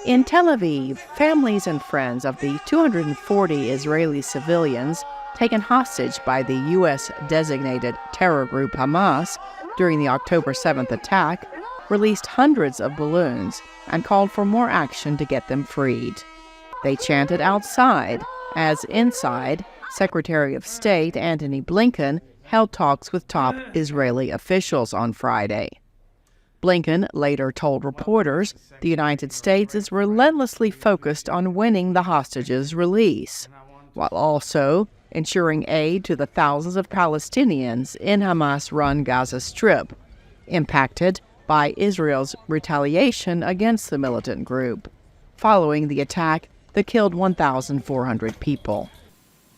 In Tel Aviv, families and friends of the 240 Israeli civilians taken hostage by the U.S.-designated terror group Hamas during the October 7th attack released hundreds of balloons and called for more action to get them freed. They chanted outside, as inside, Secretary of State Antony Blinken held talks with top Israeli officials on Friday. Blinken later told reporters the United States is relentlessly focused on winning the hostages' release, while also ensuring aid to the thousands of Palestinians in Hamas-run Gaza Strip, impacted by Israel's retaliation against the militant group, following the attack that killed 1,400 people.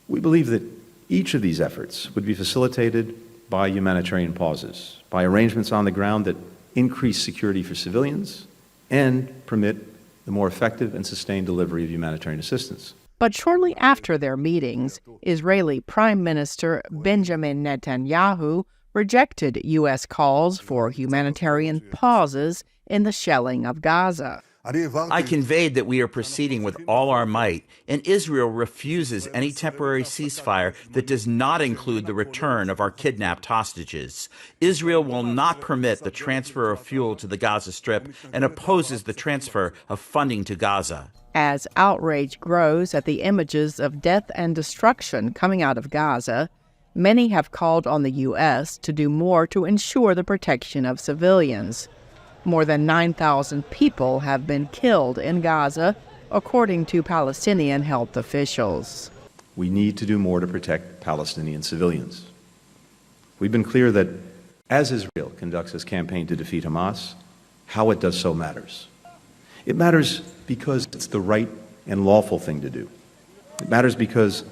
We believe that each of these efforts would be facilitated by humanitarian pauses, by arrangements on the ground that increase security for civilians and permit the more effective and sustained delivery of humanitarian assistance. But shortly after their meetings, Israeli Prime Minister Benjamin Netanyahu rejected U.S. calls for humanitarian pauses in the shelling of Gaza. I conveyed that we are proceeding with all our might, and Israel refuses any temporary ceasefire that does not include the return of our kidnapped hostages. Israel will not permit the transfer of fuel to the Gaza Strip and opposes the transfer of funding to Gaza. As outrage grows at the images of death and destruction coming out of Gaza, many have called on the U.S. to do more to ensure the protection of civilians. More than 9,000 people have been killed in Gaza, according to Palestinian health officials. We need to do more to protect Palestinian civilians. We've been clear that as Israel conducts its campaign to defeat Hamas, how it does so matters. It matters because it's the right and lawful thing to do. It matters because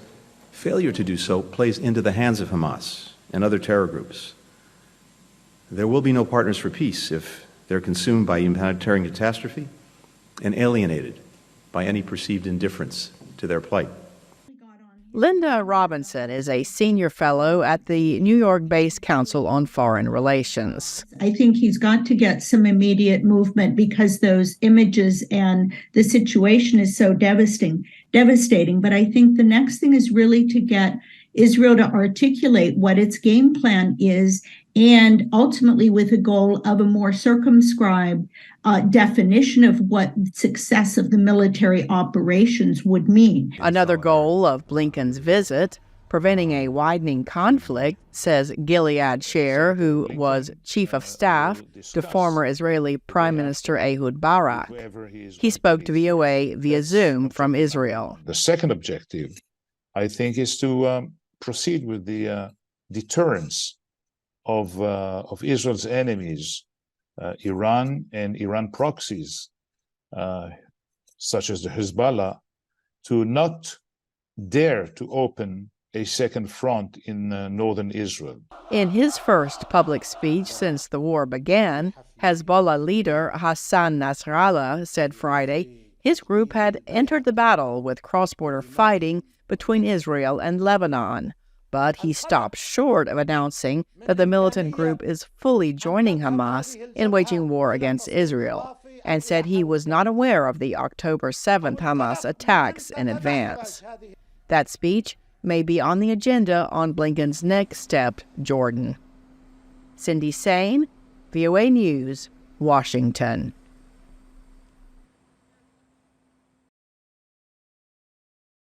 failure to do so plays into the hands of Hamas and other terror groups. There will be no partners for peace if they're consumed by humanitarian catastrophe and alienated by any perceived indifference to their plight. Linda Robinson is a senior fellow at the New York-based Council on Foreign Relations. I think he's got to get some immediate movement because those images and the situation is so devastating. But I think the next thing is really to get Israel to articulate what its game plan is, and ultimately with a goal of a more circumscribed definition of what success of the military operations would mean. Another goal of Blinken's visit, preventing a widening conflict, says Gilead Sher, who was chief of staff to former Israeli Prime Minister Ehud Barak. He spoke to VOA via Zoom from Israel. The second objective, I think, is to proceed with the deterrence of Israel's enemies, Iran and Iran proxies, such as the Hezbollah, to not dare to open a second front in northern Israel. In his first public speech since the war began, Hezbollah leader Hassan Nasrallah said Friday his group had entered the battle with cross-border fighting between Israel and Lebanon. But he stopped short of announcing that the militant group is fully joining Hamas in waging war against Israel, and said he was not aware of the October 7th Hamas attacks in advance. That speech may be on the agenda on Blinken's next step, Jordan. Cindy Saine, VOA News, Washington.